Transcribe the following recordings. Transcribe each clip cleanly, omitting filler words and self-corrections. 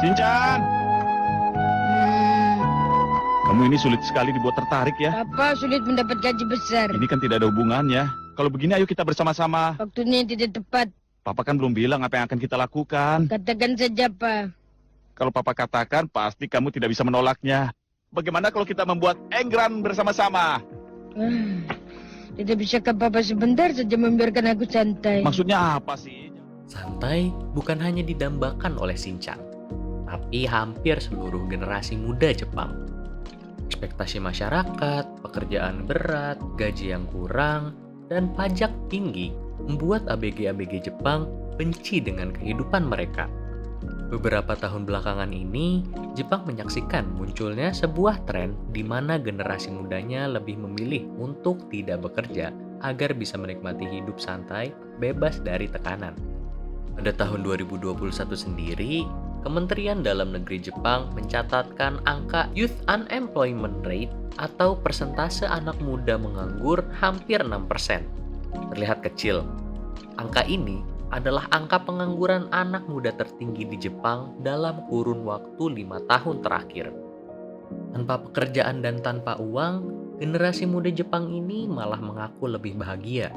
Shinchan, Hmm, kamu ini sulit sekali dibuat tertarik ya. Papa sulit mendapat gaji besar. Ini kan tidak ada hubungannya. Kalau begini ayo kita bersama-sama. Waktunya yang tidak tepat. Papa kan belum bilang apa yang akan kita lakukan. Katakan saja, Pak. Kalau Papa katakan, pasti kamu tidak bisa menolaknya. Bagaimana kalau kita membuat engran bersama-sama? Tidak bisakah Papa sebentar saja membiarkan aku santai? Maksudnya apa sih? Santai bukan hanya didambakan oleh Shinchan, tapi hampir seluruh generasi muda Jepang. Ekspektasi masyarakat, pekerjaan berat, gaji yang kurang, dan pajak tinggi membuat ABG-ABG Jepang benci dengan kehidupan mereka. Beberapa tahun belakangan ini, Jepang menyaksikan munculnya sebuah tren di mana generasi mudanya lebih memilih untuk tidak bekerja agar bisa menikmati hidup santai, bebas dari tekanan. Pada tahun 2021 sendiri, Kementerian Dalam Negeri Jepang mencatatkan angka Youth Unemployment Rate atau persentase anak muda menganggur hampir 6%. Terlihat kecil. Angka ini adalah angka pengangguran anak muda tertinggi di Jepang dalam kurun waktu 5 tahun terakhir. Tanpa pekerjaan dan tanpa uang, generasi muda Jepang ini malah mengaku lebih bahagia.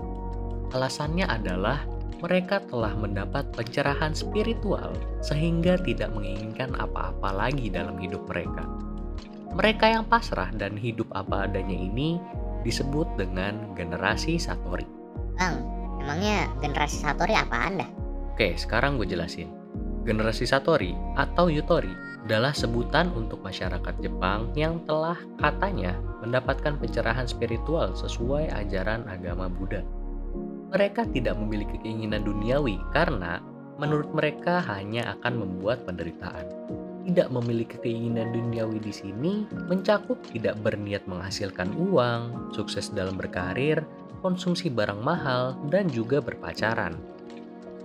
Alasannya adalah mereka telah mendapat pencerahan spiritual sehingga tidak menginginkan apa-apa lagi dalam hidup mereka. Mereka yang pasrah dan hidup apa adanya ini disebut dengan generasi Satori. Bang, emangnya generasi Satori apaan dah? Oke, sekarang gue jelasin. Generasi Satori atau Yutori adalah sebutan untuk masyarakat Jepang yang telah katanya mendapatkan pencerahan spiritual sesuai ajaran agama Buddha. Mereka tidak memiliki keinginan duniawi karena menurut mereka hanya akan membuat penderitaan. Tidak memiliki keinginan duniawi di sini mencakup tidak berniat menghasilkan uang, sukses dalam berkarir, konsumsi barang mahal, dan juga berpacaran.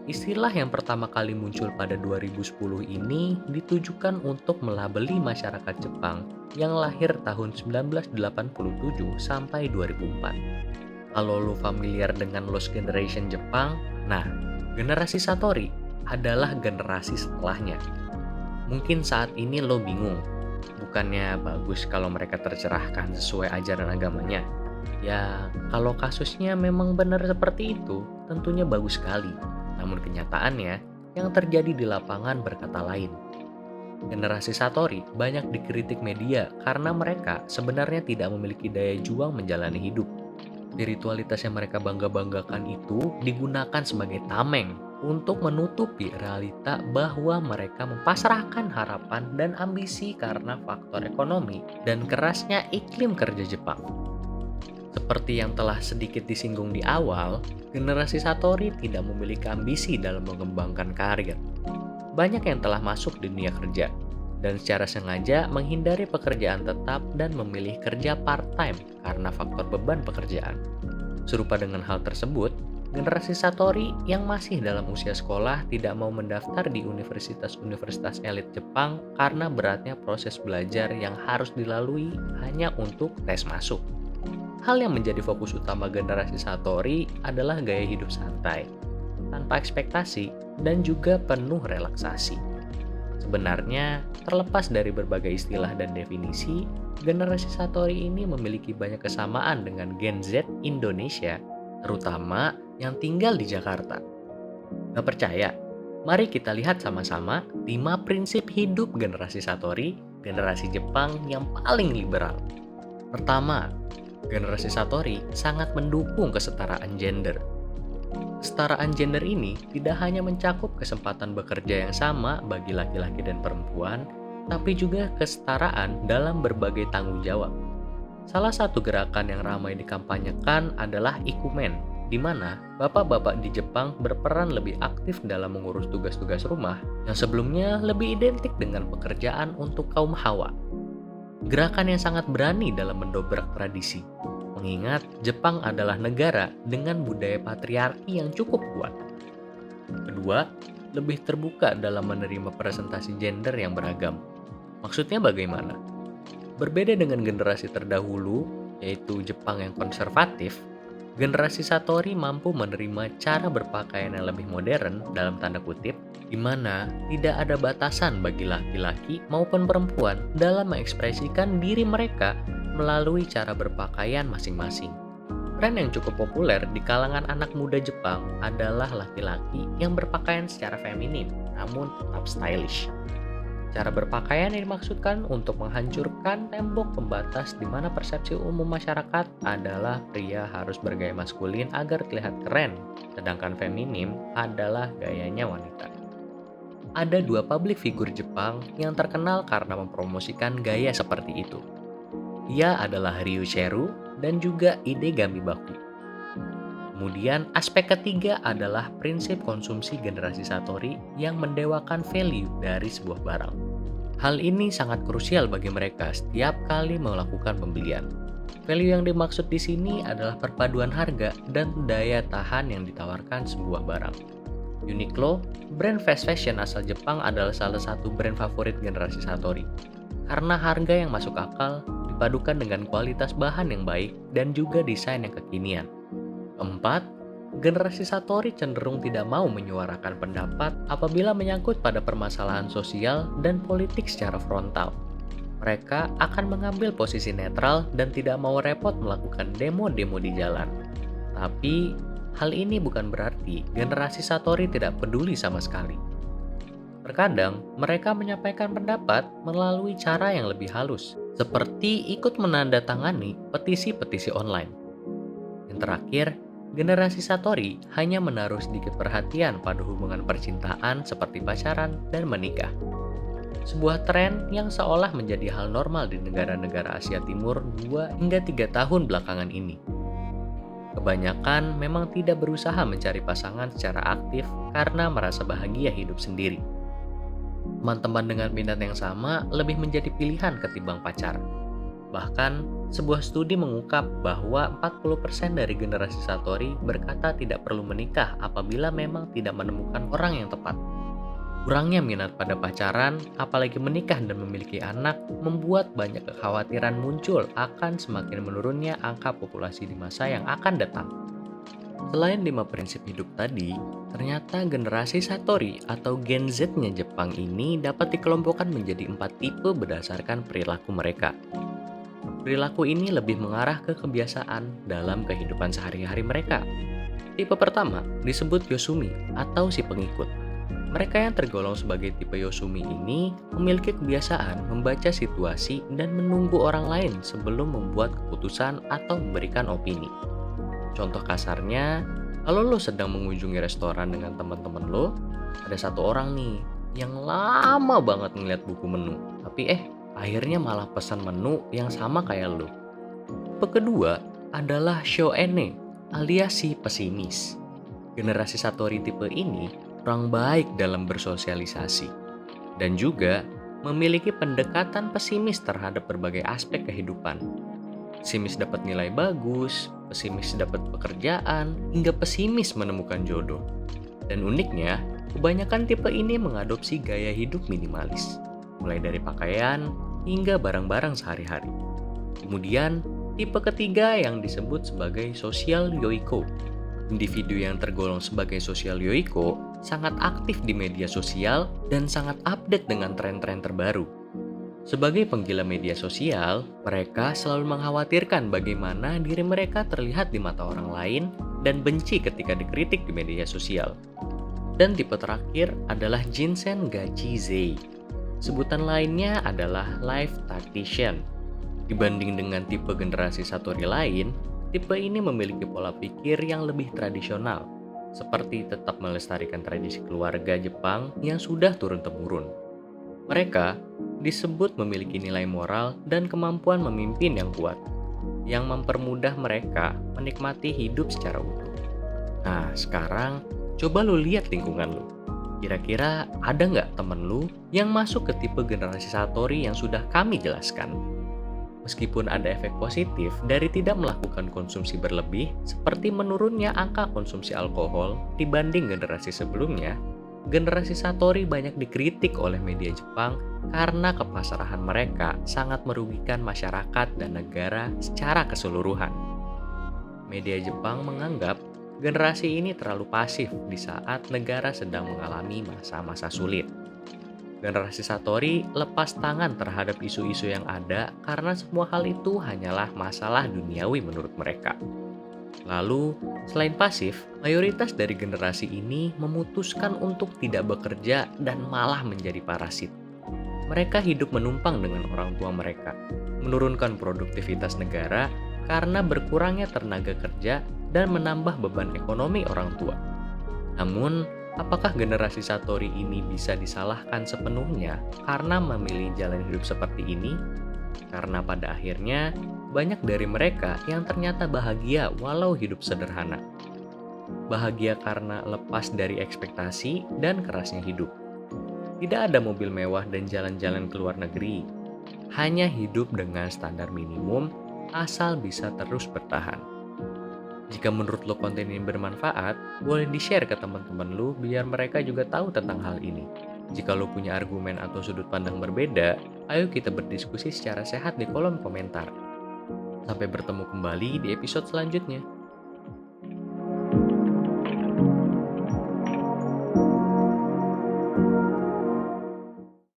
Istilah yang pertama kali muncul pada 2010 ini ditujukan untuk melabeli masyarakat Jepang yang lahir tahun 1987 sampai 2004. Kalau lo familiar dengan Lost Generation Jepang, nah, generasi Satori adalah generasi setelahnya. Mungkin saat ini lo bingung, bukannya bagus kalau mereka tercerahkan sesuai ajaran agamanya? Ya, kalau kasusnya memang benar seperti itu, tentunya bagus sekali. Namun kenyataannya, yang terjadi di lapangan berkata lain. Generasi Satori banyak dikritik media karena mereka sebenarnya tidak memiliki daya juang menjalani hidup. Spiritualitas yang mereka bangga-banggakan itu digunakan sebagai tameng untuk menutupi realita bahwa mereka mempasrahkan harapan dan ambisi karena faktor ekonomi dan kerasnya iklim kerja Jepang. Seperti yang telah sedikit disinggung di awal, generasi Satori tidak memiliki ambisi dalam mengembangkan karir. Banyak yang telah masuk di dunia kerja dan secara sengaja menghindari pekerjaan tetap dan memilih kerja part-time karena faktor beban pekerjaan. Serupa dengan hal tersebut, generasi Satori yang masih dalam usia sekolah tidak mau mendaftar di universitas-universitas elit Jepang karena beratnya proses belajar yang harus dilalui hanya untuk tes masuk. Hal yang menjadi fokus utama generasi Satori adalah gaya hidup santai, tanpa ekspektasi dan juga penuh relaksasi. Sebenarnya, terlepas dari berbagai istilah dan definisi, generasi Satori ini memiliki banyak kesamaan dengan Gen Z Indonesia, terutama yang tinggal di Jakarta. Gak percaya? Mari kita lihat sama-sama 5 prinsip hidup generasi Satori, generasi Jepang yang paling liberal. Pertama, generasi Satori sangat mendukung kesetaraan gender. Kesetaraan gender ini tidak hanya mencakup kesempatan bekerja yang sama bagi laki-laki dan perempuan, tapi juga kesetaraan dalam berbagai tanggung jawab. Salah satu gerakan yang ramai dikampanyekan adalah ikumen, di mana bapak-bapak di Jepang berperan lebih aktif dalam mengurus tugas-tugas rumah yang sebelumnya lebih identik dengan pekerjaan untuk kaum hawa. Gerakan yang sangat berani dalam mendobrak tradisi, mengingat Jepang adalah negara dengan budaya patriarki yang cukup kuat. Kedua, lebih terbuka dalam menerima presentasi gender yang beragam. Maksudnya bagaimana? Berbeda dengan generasi terdahulu, yaitu Jepang yang konservatif, generasi Satori mampu menerima cara berpakaian yang lebih modern dalam tanda kutip di mana tidak ada batasan bagi laki-laki maupun perempuan dalam mengekspresikan diri mereka melalui cara berpakaian masing-masing. Tren yang cukup populer di kalangan anak muda Jepang adalah laki-laki yang berpakaian secara feminim namun tetap stylish. Cara berpakaian yang dimaksudkan untuk menghancurkan tembok pembatas di mana persepsi umum masyarakat adalah pria harus bergaya maskulin agar terlihat keren, sedangkan feminim adalah gayanya wanita. Ada dua public figure Jepang yang terkenal karena mempromosikan gaya seperti itu. Ia adalah Ryucheru dan juga Hidegami Baku. Kemudian aspek ketiga adalah prinsip konsumsi generasi Satori yang mendewakan value dari sebuah barang. Hal ini sangat krusial bagi mereka setiap kali melakukan pembelian. Value yang dimaksud di sini adalah perpaduan harga dan daya tahan yang ditawarkan sebuah barang. Uniqlo, brand fast fashion asal Jepang, adalah salah satu brand favorit generasi Satori. Karena harga yang masuk akal dipadukan dengan kualitas bahan yang baik dan juga desain yang kekinian. Keempat, generasi Satori cenderung tidak mau menyuarakan pendapat apabila menyangkut pada permasalahan sosial dan politik secara frontal. Mereka akan mengambil posisi netral dan tidak mau repot melakukan demo-demo di jalan. Tapi, hal ini bukan berarti generasi Satori tidak peduli sama sekali. Terkadang, mereka menyampaikan pendapat melalui cara yang lebih halus, seperti ikut menandatangani petisi-petisi online. Yang terakhir, generasi Satori hanya menaruh sedikit perhatian pada hubungan percintaan seperti pacaran dan menikah. Sebuah tren yang seolah menjadi hal normal di negara-negara Asia Timur 2 hingga 3 tahun belakangan ini. Kebanyakan memang tidak berusaha mencari pasangan secara aktif karena merasa bahagia hidup sendiri. Teman-teman dengan minat yang sama lebih menjadi pilihan ketimbang pacar. Bahkan, sebuah studi mengungkap bahwa 40% dari generasi Satori berkata tidak perlu menikah apabila memang tidak menemukan orang yang tepat. Kurangnya minat pada pacaran, apalagi menikah dan memiliki anak, membuat banyak kekhawatiran muncul akan semakin menurunnya angka populasi di masa yang akan datang. Selain 5 prinsip hidup tadi, ternyata generasi Satori atau Gen Z-nya Jepang ini dapat dikelompokkan menjadi 4 tipe berdasarkan perilaku mereka. Perilaku ini lebih mengarah ke kebiasaan dalam kehidupan sehari-hari mereka. Tipe pertama disebut Yosumi atau si pengikut. Mereka yang tergolong sebagai tipe Yosumi ini memiliki kebiasaan membaca situasi dan menunggu orang lain sebelum membuat keputusan atau memberikan opini. Contoh kasarnya, kalau lo sedang mengunjungi restoran dengan teman-teman lo, ada satu orang nih yang lama banget ngeliat buku menu, tapi akhirnya malah pesan menu yang sama kayak lo. Tipe kedua adalah Shoene alias si pesimis. Generasi Satori tipe ini kurang baik dalam bersosialisasi dan juga memiliki pendekatan pesimis terhadap berbagai aspek kehidupan. Pesimis dapat nilai bagus, pesimis dapat pekerjaan, hingga pesimis menemukan jodoh. Dan uniknya, kebanyakan tipe ini mengadopsi gaya hidup minimalis, mulai dari pakaian hingga barang-barang sehari-hari. Kemudian, tipe ketiga yang disebut sebagai social yoiko. Individu yang tergolong sebagai social yoiko sangat aktif di media sosial dan sangat update dengan tren-tren terbaru. Sebagai penggila media sosial, mereka selalu mengkhawatirkan bagaimana diri mereka terlihat di mata orang lain dan benci ketika dikritik di media sosial. Dan tipe terakhir adalah Jinsen Gachi Zei. Sebutan lainnya adalah life tactician. Dibanding dengan tipe generasi Satori lain, tipe ini memiliki pola pikir yang lebih tradisional, seperti tetap melestarikan tradisi keluarga Jepang yang sudah turun-temurun. Mereka disebut memiliki nilai moral dan kemampuan memimpin yang kuat, yang mempermudah mereka menikmati hidup secara utuh. Nah, sekarang coba lu lihat lingkungan lu. Kira-kira ada nggak temen lu yang masuk ke tipe generasi Satori yang sudah kami jelaskan? Meskipun ada efek positif dari tidak melakukan konsumsi berlebih, seperti menurunnya angka konsumsi alkohol dibanding generasi sebelumnya, generasi Satori banyak dikritik oleh media Jepang karena kepasrahan mereka sangat merugikan masyarakat dan negara secara keseluruhan. Media Jepang menganggap Generasi ini terlalu pasif di saat negara sedang mengalami masa-masa sulit. Generasi Satori lepas tangan terhadap isu-isu yang ada karena semua hal itu hanyalah masalah duniawi menurut mereka. Lalu, selain pasif, mayoritas dari generasi ini memutuskan untuk tidak bekerja dan malah menjadi parasit. Mereka hidup menumpang dengan orang tua mereka, menurunkan produktivitas negara karena berkurangnya tenaga kerja dan menambah beban ekonomi orang tua. Namun, apakah generasi Satori ini bisa disalahkan sepenuhnya karena memilih jalan hidup seperti ini? Karena pada akhirnya, banyak dari mereka yang ternyata bahagia walau hidup sederhana. Bahagia karena lepas dari ekspektasi dan kerasnya hidup. Tidak ada mobil mewah dan jalan-jalan ke luar negeri. Hanya hidup dengan standar minimum asal bisa terus bertahan. Jika menurut lo konten ini bermanfaat, boleh di-share ke teman-teman lo biar mereka juga tahu tentang hal ini. Jika lo punya argumen atau sudut pandang berbeda, ayo kita berdiskusi secara sehat di kolom komentar. Sampai bertemu kembali di episode selanjutnya.